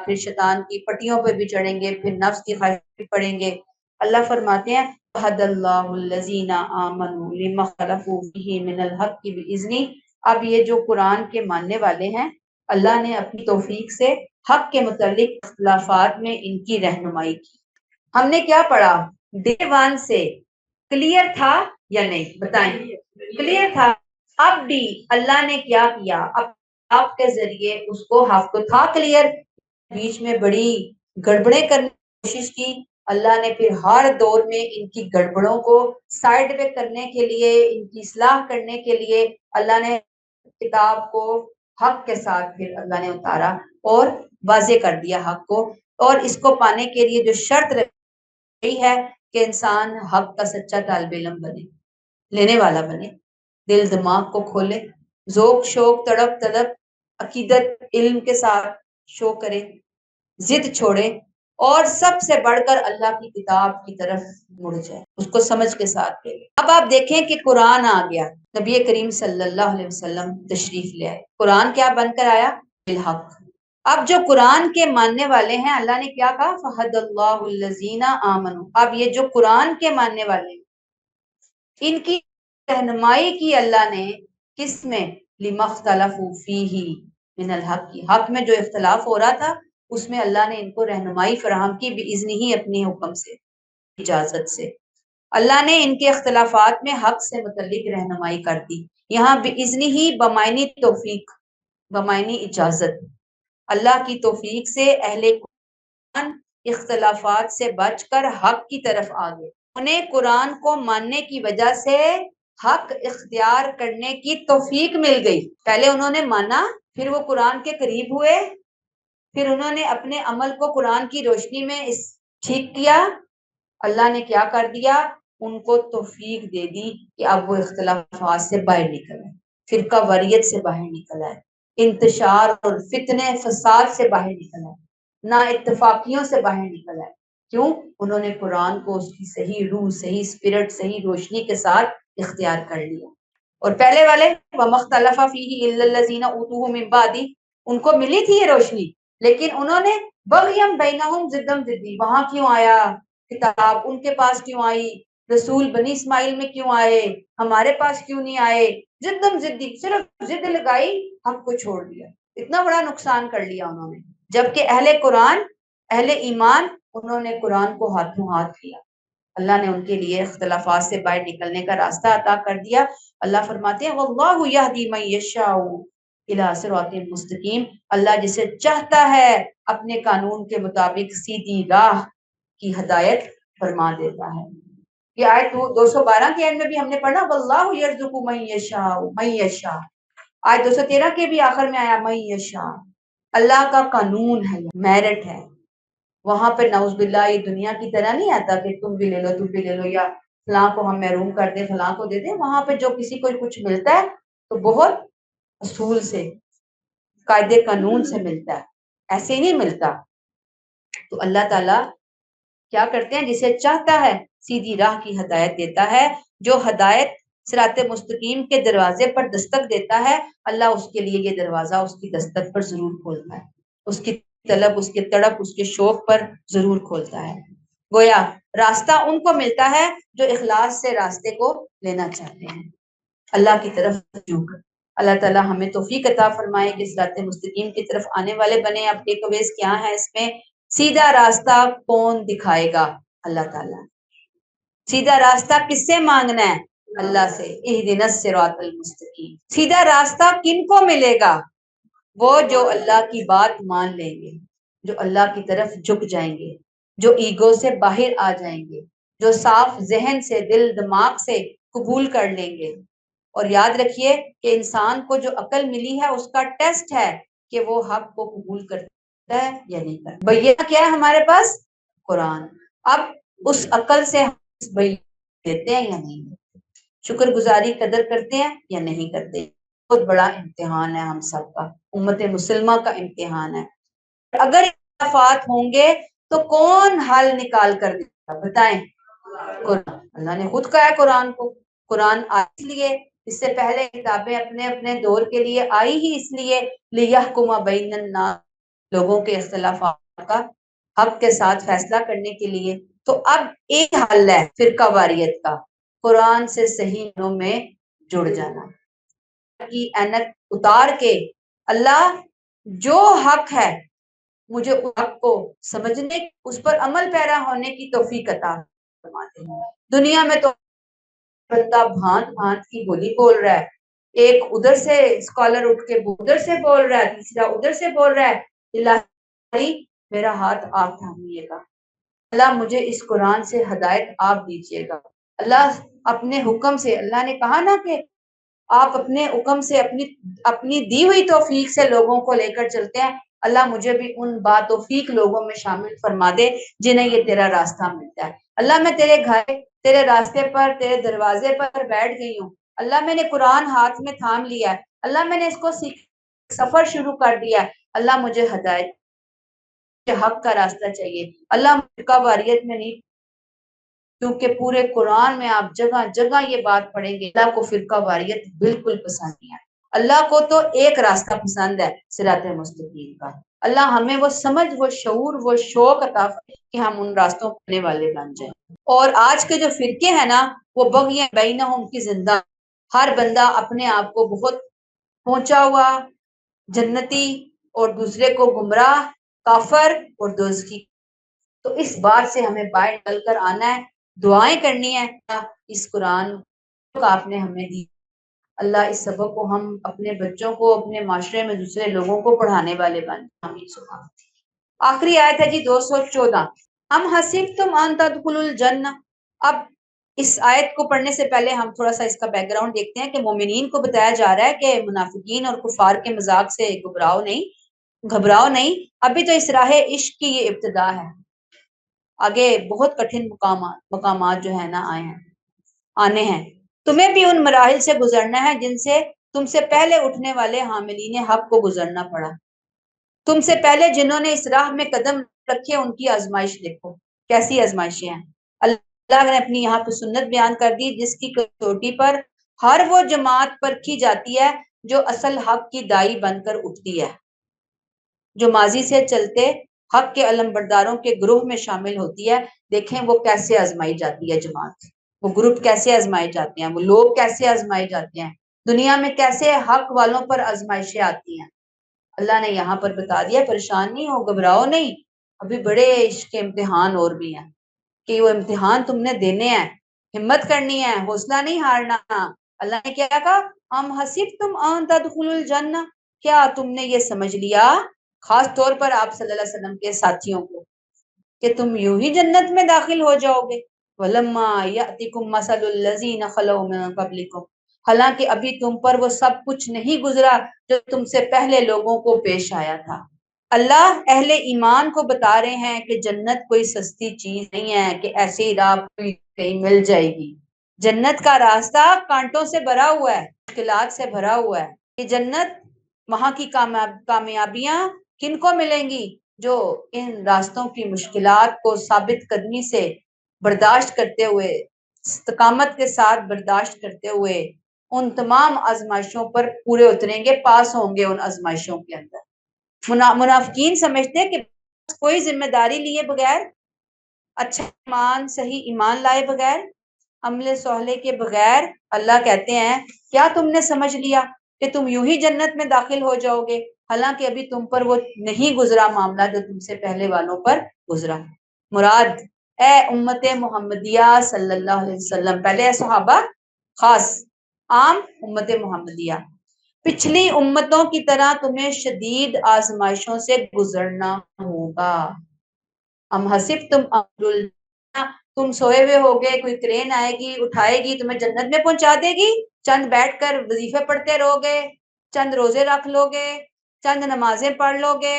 پھر شیطان کی پٹیوں پہ بھی چڑھیں گے، پھر نفس کی خواہش بھی پڑیں گے۔ اللہ فرماتے ہیں وَهَدَى اللَّهُ الَّذِينَ آمَنُوا لِمَا اخْتَلَفُوا فِيهِ مِنَ الْحَقِّ بِإِذْنِهِ۔ اب یہ جو قرآن کے ماننے والے ہیں، اللہ نے اپنی توفیق سے حق کے متعلق اختلافات میں ان کی رہنمائی کی۔ ہم نے کیا پڑھا؟ ڈے ون سے کلیئر تھا یا نہیں؟ بتائیں، کلیئر تھا۔ اب بھی اللہ نے کیا کیا؟ اب آپ کے ذریعے اس کو حق تو تھا کلیئر، بیچ میں بڑی گڑبڑیں کرنے کی کوشش کی۔ اللہ نے پھر ہر دور میں ان کی گڑبڑوں کو سائڈ پہ کرنے کے لیے، ان کی اصلاح کرنے کے لیے اللہ نے کتاب کو حق کے ساتھ پھر اللہ نے اتارا اور واضح کر دیا حق کو، اور اس کو پانے کے لیے جو شرط رہی ہے کہ انسان حق کا سچا طالب علم بنے، لینے والا بنے، دل دماغ کو کھولے، ذوق شوق تڑپ تڑپ عقیدت علم کے ساتھ شو کرے، ضد چھوڑے، اور سب سے بڑھ کر اللہ کی کتاب کی طرف مڑ جائے، اس کو سمجھ کے ساتھ لے۔ اب آپ دیکھیں کہ قرآن آ گیا، نبی کریم صلی اللہ علیہ وسلم تشریف لے آئے، قرآن کیا بن کر آیا؟ بالحق۔ اب جو قرآن کے ماننے والے ہیں، اللہ نے کیا کہا؟ فَهَدَى اللَّهُ الَّذِينَ آمَنُوا۔ اب یہ جو قرآن کے ماننے والے ہیں، ان کی رہنمائی کی اللہ نے کس میں؟ لِمَا اخْتَلَفُوا فِيهِ من الحق کی، حق میں جو اختلاف ہو رہا تھا اس میں اللہ نے ان کو رہنمائی فراہم کی، بِإِذْنِهِ، اپنے حکم سے، اجازت سے۔ اللہ نے ان کے اختلافات میں حق سے متعلق رہنمائی کر دی۔ یہاں بِإِذْنِهِ بمعنی توفیق، بمعنی اجازت، اللہ کی توفیق سے اہل قرآن اختلافات سے بچ کر حق کی طرف آ گئے، انہیں قرآن کو ماننے کی وجہ سے حق اختیار کرنے کی توفیق مل گئی۔ پہلے انہوں نے مانا، پھر وہ قرآن کے قریب ہوئے، پھر انہوں نے اپنے عمل کو قرآن کی روشنی میں ٹھیک کیا، اللہ نے کیا کر دیا؟ ان کو توفیق دے دی کہ اب وہ اختلافات سے باہر نکل آئے، فرقہ واریت سے باہر نکل آئے، انتشار اور فتنے فساد سے باہر نکل آئے، نا اتفاقیوں سے باہر نکل آئے۔ کیوں؟ انہوں نے قرآن کو اس کی صحیح روح، صحیح اسپرٹ، صحیح روشنی کے ساتھ اختیار کر لیا۔ اور پہلے والے وَمَا اخْتَلَفَ فِيهِ إِلَّا الَّذِينَ أُوتُوهُ مِن بَعْدِ، ان کو ملی تھی یہ روشنی، لیکن انہوں نے بغیم بینہم ضدم ضدی، وہاں کیوں آیا کتاب، ان کے پاس کیوں آئی، رسول بنی اسماعیل میں کیوں آئے، ہمارے پاس کیوں نہیں آئے، ضدم ضدی، صرف ضد لگائی، حق کو چھوڑ دیا، اتنا بڑا نقصان کر لیا انہوں نے۔ جبکہ اہل قرآن، اہل ایمان، انہوں نے قرآن کو ہاتھوں ہاتھ لیا، اللہ نے ان کے لیے اختلافات سے باہر نکلنے کا راستہ عطا کر دیا۔ اللہ فرماتے ہیں وَاللَّهُ يَهْدِي مَن يَشَاءُ إِلَىٰ صِرَاطٍ مُسْتَقِيمٍ، اللہ جسے چاہتا ہے اپنے قانون کے مطابق سیدھی راہ کی ہدایت فرما دیتا ہے۔ یہ آیت 212 کے اینڈ میں بھی ہم نے پڑھا وَاللَّهُ يَرْزُقُ مَن يَشَاءُ مَن يَشَاءُ، آیت 213 کے بھی آخر میں آیا مَن يَشَاءُ، اللہ کا قانون ہے، میرٹ ہے۔ وہاں پہ نعوذ باللہ یہ دنیا کی طرح نہیں آتا کہ تم بھی لے لو، تم بھی لے لو، یا فلاں کو ہم محروم کر دیں، فلاں کو دے دیں۔ وہاں پہ جو کسی کو کچھ ملتا ہے تو بہت اصول سے، قاعدے قانون سے ملتا ہے، ایسے ہی نہیں ملتا۔ تو اللہ تعالیٰ کیا کرتے ہیں؟ جسے چاہتا ہے سیدھی راہ کی ہدایت دیتا ہے، جو ہدایت صراط مستقیم کے دروازے پر دستک دیتا ہے، اللہ اس کے لیے یہ دروازہ اس کی دستک پر ضرور کھولتا ہے، اس کی طلب، اس کے تڑپ، اس کے شوق پر ضرور کھولتا ہے۔ گویا راستہ ان کو ملتا ہے جو اخلاص سے راستے کو لینا چاہتے ہیں، اللہ کی طرف رجوع کر۔ اللہ تعالیٰ ہمیں توفیق عطا فرمائے کہ صراط مستقیم کی طرف آنے والے بنے۔ اب ٹیک اویز کیا ہے اس میں؟ سیدھا راستہ کون دکھائے گا؟ اللہ تعالیٰ۔ سیدھا راستہ کس سے مانگنا ہے؟ اللہ سے، اہدنا الصراط المستقیم۔ سیدھا راستہ کن کو ملے گا؟ وہ جو اللہ کی بات مان لیں گے، جو اللہ کی طرف جھک جائیں گے، جو ایگو سے باہر آ جائیں گے، جو صاف ذہن سے، دل دماغ سے قبول کر لیں گے۔ اور یاد رکھیے کہ انسان کو جو عقل ملی ہے اس کا ٹیسٹ ہے کہ وہ حق کو قبول کرتا ہے یا نہیں کرتا۔ بھیا کیا ہے ہمارے پاس؟ قرآن۔ اب اس عقل سے بھائی دیتے ہیں یا نہیں دیتے، شکر گزاری قدر کرتے ہیں یا نہیں کرتے۔ بہت بڑا امتحان ہے ہم سب کا، امت مسلمہ کا امتحان ہے۔ اگر اختلافات ہوں گے تو کون حل نکال کر دے گا؟ بتائیں، قرآن اللہ نے خود کہا ہے قرآن کو، قرآن اس لیے، اس سے پہلے کتابیں اپنے اپنے دور کے لیے آئی ہی اس لیے لیحکم بین الناس، لوگوں کے اختلافات کا حق کے ساتھ فیصلہ کرنے کے لیے۔ تو اب ایک حل ہے فرقہ واریت کا، قرآن سے صحیح معنوں میں جڑ جانا، کی اینک اتار کے اللہ جو حق ہے مجھے اس حق کو سمجھنے، اس پر عمل پیرا ہونے کی توفیق عطا فرماتے ہیں۔ دنیا میں تو بندہ بھانت بھانت کی بولی بول رہا ہے، ایک ادھر سے اسکالر اٹھ کے ادھر سے بول رہا ہے، تیسرا ادھر سے بول رہا ہے، الہی میرا ہاتھ آپ تھامیے گا، اللہ مجھے اس قرآن سے ہدایت آپ دیجیے گا، اللہ اپنے حکم سے، اللہ نے کہا نا کہ آپ اپنے حکم سے اپنی دی ہوئی توفیق سے لوگوں کو لے کر چلتے ہیں، اللہ مجھے بھی ان با توفیق لوگوں میں شامل فرما دے جنہیں یہ تیرا راستہ ملتا ہے۔ اللہ میں تیرے گھر، تیرے راستے پر، تیرے دروازے پر بیٹھ گئی ہوں، اللہ میں نے قرآن ہاتھ میں تھام لیا ہے، اللہ میں نے اس کو سیکھ سفر شروع کر دیا ہے، اللہ مجھے ہدایت حق کا راستہ چاہیے، اللہ فرقہ واریت میں نہیں، کیونکہ پورے قرآن میں آپ جگہ جگہ یہ بات پڑھیں گے اللہ کو فرقہ واریت بالکل پسند نہیں ہے، اللہ کو تو ایک راستہ پسند ہے صراط مستقیم کا۔ اللہ ہمیں وہ سمجھ، وہ شعور، وہ شوق عطا فرمائے کہ ہم ان راستوں پڑھنے والے بن جائیں۔ اور آج کے جو فرقے ہیں نا، وہ بغی بینہم کی زندہ، ہر بندہ اپنے آپ کو بہت پہنچا ہوا جنتی اور دوسرے کو گمراہ، کافر اور دوزخی، تو اس بات سے ہمیں باہر نکل کر آنا ہے، دعائیں کرنی ہے، اس قرآن کو آپ نے ہمیں دی، اللہ اس سبق کو ہم اپنے بچوں کو، اپنے معاشرے میں دوسرے لوگوں کو پڑھانے والے بن۔ آمین سبحان۔ آخری آیت ہے جی 214، ام حسبتم ان تدخلوا الجنہ۔ اب اس آیت کو پڑھنے سے پہلے ہم تھوڑا سا اس کا بیک گراؤنڈ دیکھتے ہیں کہ مومنین کو بتایا جا رہا ہے کہ منافقین اور کفار کے مذاق سے گھبراؤ نہیں، ابھی تو اس راہ عشق کی یہ ابتدا ہے، آگے بہت کٹھن مقامات جو ہے نا آنے ہیں، تمہیں بھی ان مراحل سے گزرنا ہے جن سے تم سے پہلے اٹھنے والے حاملین حق کو گزرنا پڑا، تم سے پہلے جنہوں نے اس راہ میں قدم رکھے ان کی آزمائش دیکھو کیسی آزمائشیں ہیں۔ اللہ نے اپنی یہاں پہ سنت بیان کر دی جس کی کسوٹی پر ہر وہ جماعت پرکھی جاتی ہے جو اصل حق کی دائی بن کر اٹھتی ہے، جو ماضی سے چلتے حق کے علم برداروں کے گروہ میں شامل ہوتی ہے، دیکھیں وہ کیسے آزمائی جاتی ہے جماعت، وہ گروپ کیسے آزمائے جاتے ہیں، وہ لوگ کیسے آزمائے جاتے ہیں، دنیا میں کیسے حق والوں پر آزمائشیں آتی ہیں۔ اللہ نے یہاں پر بتا دیا، پریشان نہیں ہو، گھبراؤ نہیں، ابھی بڑے عشق کے امتحان اور بھی ہیں کہ وہ امتحان تم نے دینے ہیں، ہمت کرنی ہے، حوصلہ نہیں ہارنا۔ اللہ نے کیا کہا، ام حسبتم ان تدخلوا الجنہ، کیا تم نے یہ سمجھ لیا، خاص طور پر آپ صلی اللہ علیہ وسلم کے ساتھیوں کو، کہ تم یوں ہی جنت میں داخل ہو جاؤ گے، وَلَمَّا يَأْتِكُمْ مَثَلُ الَّذِينَ خَلَوْا مِن قَبْلِكُمْ، حالانکہ ابھی تم پر وہ سب کچھ نہیں گزرا جو تم سے پہلے لوگوں کو پیش آیا تھا۔ اللہ اہل ایمان کو بتا رہے ہیں کہ جنت کوئی سستی چیز نہیں ہے کہ ایسے ہی راہ کہیں مل جائے گی، جنت کا راستہ کانٹوں سے بھرا ہوا ہے، مشکلات سے بھرا ہوا ہے، یہ جنت، وہاں کی کامیابیاں کن کو ملیں گی، جو ان راستوں کی مشکلات کو ثابت قدمی سے برداشت کرتے ہوئے، استقامت کے ساتھ برداشت کرتے ہوئے ان تمام آزمائشوں پر پورے اتریں گے، پاس ہوں گے ان آزمائشوں کے اندر۔ منافقین سمجھتے کہ کوئی ذمہ داری لیے بغیر، اچھا ایمان، صحیح ایمان لائے بغیر، عمل صالح کے بغیر، اللہ کہتے ہیں کیا تم نے سمجھ لیا کہ تم یوں ہی جنت میں داخل ہو جاؤ گے، حالانکہ ابھی تم پر وہ نہیں گزرا معاملہ جو تم سے پہلے والوں پر گزرا۔ مراد اے امت محمدیہ صلی اللہ علیہ وسلم، پہلے اے صحابہ، خاص عام امت محمدیہ، پچھلی امتوں کی طرح تمہیں شدید آزمائشوں سے گزرنا ہوگا۔ ہم حسبتم تم سوئے ہوئے ہوگے، کوئی کرین آئے گی، اٹھائے گی، تمہیں جنت میں پہنچا دے گی، چند بیٹھ کر وظیفے پڑھتے رہو گے، چند روزے رکھ لو گے، چند نمازیں پڑھ لو گے،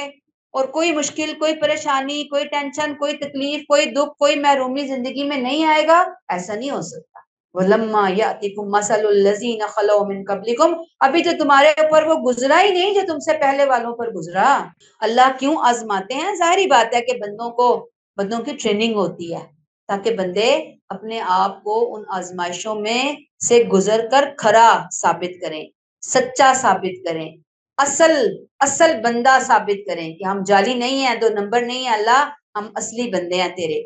اور کوئی مشکل، کوئی پریشانی، کوئی ٹینشن، کوئی تکلیف، کوئی دکھ، کوئی محرومی زندگی میں نہیں آئے گا، ایسا نہیں ہو سکتا۔ وَلَمَّا يَأْتِكُمْ مَثَلُ الَّذِينَ خَلَوْا مِن قَبْلِكُمْ، ابھی تو تمہارے اوپر وہ گزرا ہی نہیں جو تم سے پہلے والوں پر گزرا۔ اللہ کیوں آزماتے ہیں؟ ظاہری بات ہے کہ بندوں کی ٹریننگ ہوتی ہے، تاکہ بندے اپنے آپ کو ان آزمائشوں میں سے گزر کر کھرا ثابت کریں، سچا ثابت کریں، اصل بندہ ثابت کریں کہ ہم جعلی نہیں ہیں، 2 نمبر نہیں ہیں اللہ، ہم اصلی بندے ہیں تیرے،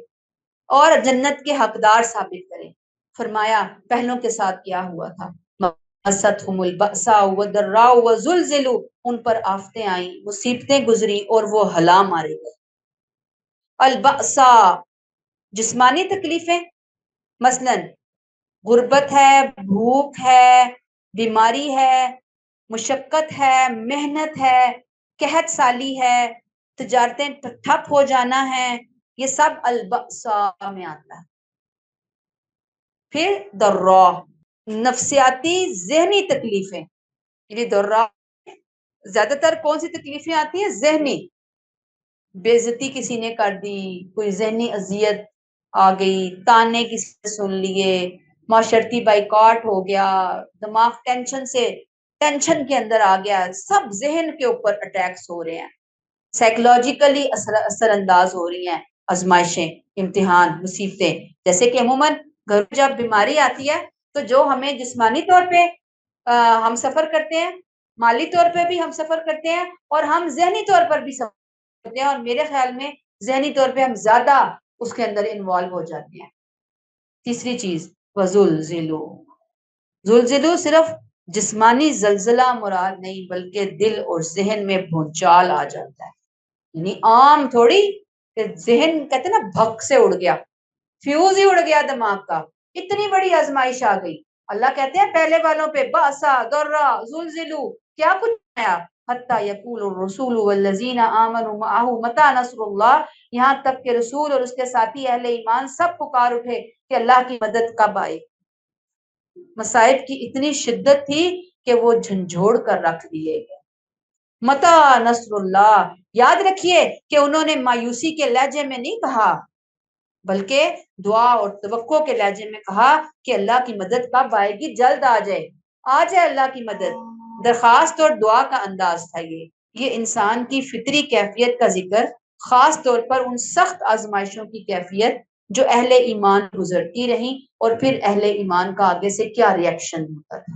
اور جنت کے حقدار ثابت کریں۔ فرمایا پہلوں کے ساتھ کیا ہوا تھا، مَسَّتْهُمُ الْبَأْسَاءُ وَالضَّرَّاءُ وَزُلْزِلُوا، ان پر آفتیں آئیں، مصیبتیں گزری اور وہ ہلا مارے گئے۔ البأساء جسمانی تکلیفیں، مثلا غربت ہے، بھوک ہے، بیماری ہے، مشقت ہے، محنت ہے، قحط سالی ہے، تجارتیں ٹھپ ہو جانا ہے، یہ سب البأساء میں آتا ہے۔ پھر ضراء نفسیاتی ذہنی تکلیفیں، یہ ضراء زیادہ تر کون سی تکلیفیں آتی ہیں؟ ذہنی، بے عزتی کسی نے کر دی، کوئی ذہنی اذیت آ گئی، تانے کسی نے سن لیے، معاشرتی بائیکاٹ ہو گیا، دماغ ٹینشن کے اندر آ گیا، سب ذہن کے اوپر اٹیکس ہو رہے ہیں، سائیکولوجیکلی اثر انداز ہو رہی ہیں آزمائشیں، امتحان، مصیبتیں۔ جیسے کہ عموماً گھر میں جب بیماری آتی ہے تو جو ہمیں جسمانی طور پہ ہم سفر کرتے ہیں، مالی طور پہ بھی ہم سفر کرتے ہیں، اور ہم ذہنی طور پر بھی سفر کرتے ہیں، اور میرے خیال میں ذہنی طور پہ ہم زیادہ اس کے اندر انوالو ہو جاتے ہیں۔ تیسری چیز وَزُلْزِلُوا، زلزلو صرف جسمانی زلزلہ مراد نہیں، بلکہ دل اور ذہن میں بھونچال آ جاتا ہے، یعنی عام تھوڑی کہ ذہن کہتے ہیں نا بھک سے اڑ گیا، فیوز ہی اڑ گیا دماغ کا، اتنی بڑی آزمائش آ گئی۔ اللہ کہتے ہیں پہلے والوں پہ باسا ضرا زلزلو، کیا کچھ آیا، حتی یقول الرسول والذین آمنوا معہ متی نصر اللہ، یہاں تک کہ رسول اور اس کے ساتھی اہل ایمان سب پکار اٹھے کہ اللہ کی مدد کب آئے۔ مصائب کی اتنی شدت تھی کہ وہ جھنجھوڑ کر رکھ دیے گئے۔ متی نصر اللہ، یاد رکھیے کہ انہوں نے مایوسی کے لہجے میں نہیں کہا، بلکہ دعا اور توقع کے لہجے میں کہا کہ اللہ کی مدد کب آئے گی، جلد آ جائے اللہ کی مدد۔ درخواست اور دعا کا انداز تھا یہ انسان کی فطری کیفیت کا ذکر، خاص طور پر ان سخت آزمائشوں کی کیفیت جو اہل ایمان گزرتی رہیں، اور پھر اہل ایمان کا آگے سے کیا ریئیکشن ہوتا تھا۔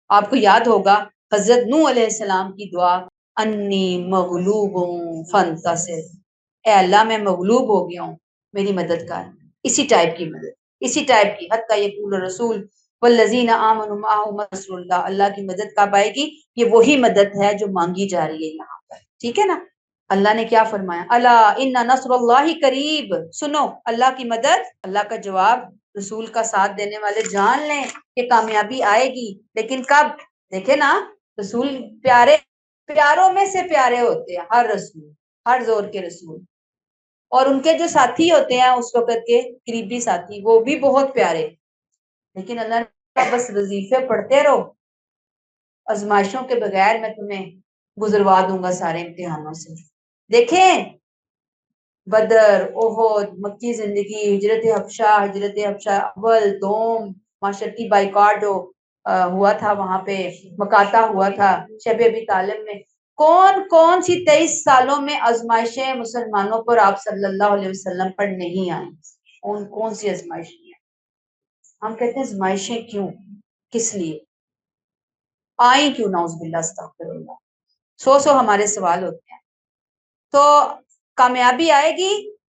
آپ کو یاد ہوگا حضرت نوح علیہ السلام کی دعا، انی مغلوب فانتصر، اے اللہ میں مغلوب ہو گیا ہوں، میری مدد کر۔ اسی ٹائپ کی مدد، اسی ٹائپ کی، حتی یقول الرسول والذین آمنوا معہ متی نصر اللہ، اللہ کی مدد کب آئے گی، یہ وہی مدد ہے جو مانگی جا رہی ہے یہاں پر، ٹھیک ہے نا۔ اللہ نے کیا فرمایا، الا ان نصر اللہ قریب، سنو اللہ کی مدد، اللہ کا جواب رسول کا ساتھ دینے والے جان لیں کہ کامیابی آئے گی، لیکن کب؟ دیکھیں نا، رسول پیاروں میں سے پیارے ہوتے ہیں، ہر رسول، ہر دور کے رسول، اور ان کے جو ساتھی ہوتے ہیں اس وقت کے قریبی ساتھی، وہ بھی بہت پیارے، لیکن اللہ نے بس وظیفے پڑھتے رہو، آزمائشوں کے بغیر میں تمہیں گزروا دوں گا سارے امتحانوں سے۔ دیکھیں بدر، احد، مکی زندگی، ہجرت حبشہ اول دوم، معاشرتی بائیکاٹ جو ہوا تھا وہاں پہ، مکاتا ہوا تھا شب ابی طالب میں، کون سی 23 سالوں میں آزمائشیں مسلمانوں پر آپ صلی اللہ علیہ وسلم پر نہیں آئیں؟ کون سی آزمائشیں ہیں؟ ہم کہتے ہیں آزمائشیں کیوں، کس لیے آئیں، کیوں؟ نعوذ باللہ، استغفر اللہ، سو ہمارے سوال ہوتے ہیں۔ تو کامیابی آئے گی،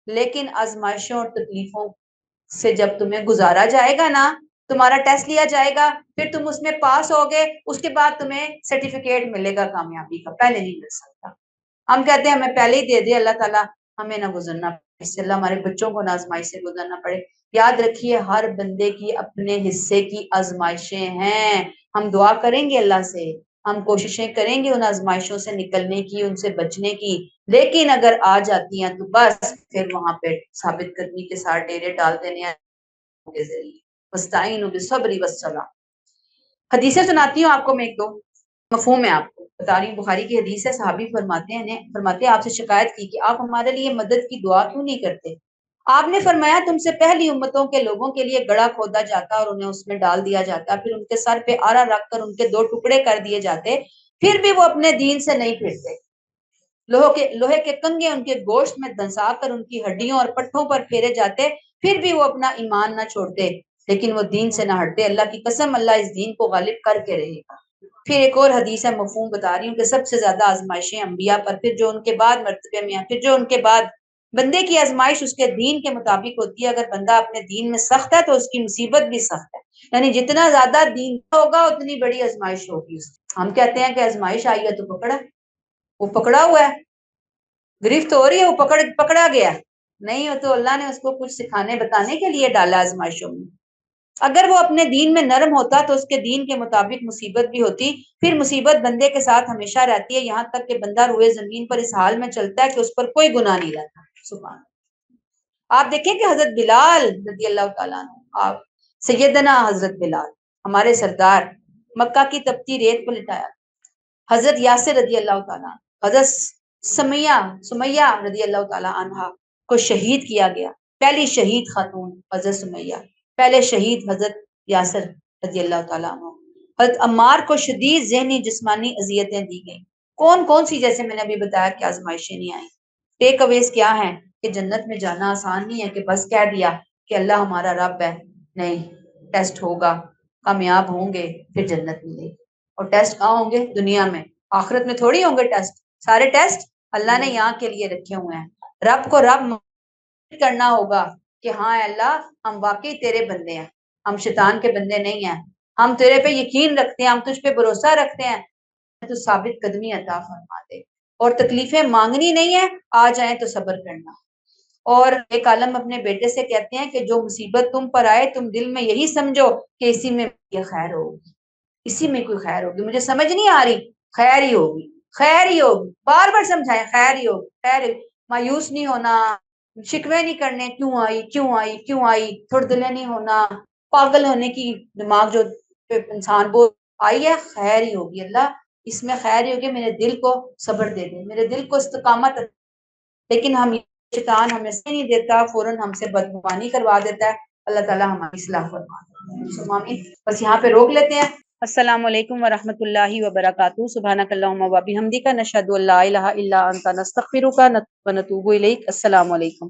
لیکن آزمائشوں اور تکلیفوں سے جب تمہیں گزارا جائے گا نا، تمہارا ٹیسٹ لیا جائے گا، پھر تم اس میں پاس ہوگے، اس کے بعد تمہیں سرٹیفکیٹ ملے گا کامیابی کا، پہلے نہیں مل سکتا۔ ہم کہتے ہیں ہمیں پہلے ہی دے دے اللہ تعالیٰ، ہمیں نہ گزرنا پڑے، اس سے اللہ ہمارے بچوں کو نہ آزمائش سے گزرنا پڑے۔ یاد رکھیے ہر بندے کی اپنے حصے کی آزمائشیں ہیں، ہم دعا کریں گے اللہ سے، ہم کوششیں کریں گے ان آزمائشوں سے نکلنے کی، ان سے بچنے کی، لیکن اگر آ جاتی ہیں تو بس پھر وہاں پہ ثابت قدمی کے ساتھ ڈیرے ڈال دینے کے ذریعے، وَاسْتَعِینُوا بِالصَّبْرِ وَالصَّلَاةِ۔ حدیثیں سناتی ہوں آپ کو میں، ایک دو مفہوم ہے آپ کو بتا رہی ہوں، بخاری کی حدیث ہے، صحابی فرماتے ہیں آپ سے شکایت کی کہ آپ ہمارے لیے مدد کی دعا کیوں نہیں کرتے؟ آپ نے فرمایا تم سے پہلی امتوں کے لوگوں کے لیے گڑھا کھودا جاتا اور انہیں اس میں ڈال دیا جاتا، پھر ان کے سر پہ آرا رکھ کر ان کے 2 ٹکڑے کر دیے جاتے، پھر بھی وہ اپنے دین سے نہیں پھرتے، لوہے کے کنگے ان کے گوشت میں دھنسا کر ان کی ہڈیوں اور پٹھوں پر پھیرے جاتے، پھر بھی وہ اپنا ایمان نہ چھوڑتے لیکن وہ دین سے نہ ہٹتے. اللہ کی قسم اللہ اس دین کو غالب کر کے رہے گا. پھر ایک اور حدیث ہے مفہوم بتا رہی ہوں کہ سب سے زیادہ آزمائشیں انبیاء پر، پھر جو ان کے بعد مرتبے میں ہیں، پھر جو ان کے بعد. بندے کی آزمائش اس کے دین کے مطابق ہوتی ہے. اگر بندہ اپنے دین میں سخت ہے تو اس کی مصیبت بھی سخت ہے. یعنی جتنا زیادہ دین ہوگا اتنی بڑی آزمائش ہوگی. ہم کہتے ہیں کہ آزمائش آئی ہے تو پکڑا، وہ پکڑا ہوا ہے، گرفت ہو رہی ہے، وہ پکڑا گیا. نہیں، وہ تو اللہ نے اس کو کچھ سکھانے بتانے کے لیے ڈالا آزمائشوں میں. اگر وہ اپنے دین میں نرم ہوتا تو اس کے دین کے مطابق مصیبت بھی ہوتی. پھر مصیبت بندے کے ساتھ ہمیشہ رہتی ہے یہاں تک کہ بندہ روئے زمین پر اس حال میں چلتا ہے کہ اس پر کوئی گناہ نہیں رہتا. سبحان. آپ دیکھیں کہ حضرت بلال رضی اللہ تعالیٰ عنہ، آپ سیدنا حضرت بلال ہمارے سردار، مکہ کی تپتی ریت کو لٹایا. حضرت یاسر رضی اللہ تعالیٰ عنہ، حضرت سمیہ رضی اللہ تعالیٰ عنہ کو شہید کیا گیا. پہلی شہید خاتون حضرت سمیہ، پہلے شہید حضرت یاسر رضی اللہ تعالیٰ عنہ. حضرت عمار کو شدید ذہنی جسمانی اذیتیں دی گئیں. کون کون سی؟ جیسے میں نے ابھی بتایا کہ آزمائشیں نہیں آئیں. ٹیک اویز کیا ہیں کہ جنت میں جانا آسان نہیں ہے کہ بس کہہ دیا کہ اللہ ہمارا رب ہے. نہیں، ٹیسٹ ہوگا، کامیاب ہوں گے پھر جنت ملے گی. اور ٹیسٹ کہاں ہوں گے؟ دنیا میں. آخرت میں تھوڑی ہوں گے ٹیسٹ. سارے ٹیسٹ اللہ نے یہاں کے لیے رکھے ہوئے ہیں. رب کو رب کرنا ہوگا کہ ہاں اللہ ہم واقعی تیرے بندے ہیں، ہم شیطان کے بندے نہیں ہیں، ہم تیرے پہ یقین رکھتے ہیں، ہم تجھ پہ بھروسہ رکھتے ہیں. تو ثابت قدمی عطا فرما دے. اور تکلیفیں مانگنی نہیں ہے، آ جائیں تو صبر کرنا. اور ایک عالم اپنے بیٹے سے کہتے ہیں کہ جو مصیبت تم پر آئے تم دل میں یہی سمجھو کہ اسی میں یہ خیر ہوگی، اسی میں کوئی خیر ہوگی. مجھے سمجھ نہیں آ رہی، خیر ہی ہوگی، خیر ہی ہوگی. بار بار سمجھائیں خیر ہی ہوگی، خیر ہی. مایوس نہیں ہونا، شکوے نہیں کرنے کیوں آئی کیوں آئی کیوں آئی، تھوڑے دلے نہیں ہونا، پاگل ہونے کی دماغ جو انسان وہ آئی ہے، خیر ہی ہوگی. اللہ اس میں خیر ہی ہوگی، میرے دل کو صبر دے دے، میرے دل کو استقامت. لیکن ہم شیطان ہمیں سے نہیں دیتا، فوراً ہم سے بدگمانی کروا دیتا ہے. اللہ تعالیٰ ہماری اصلاح فرمائے. بس یہاں پہ روک لیتے ہیں. السلام علیکم ورحمۃ اللہ وبرکاتہ. سبحانک اللہم و بحمدک، نشہد ان لا الہ الا انت، نستغفرک و نتوب الیک. السلام علیکم.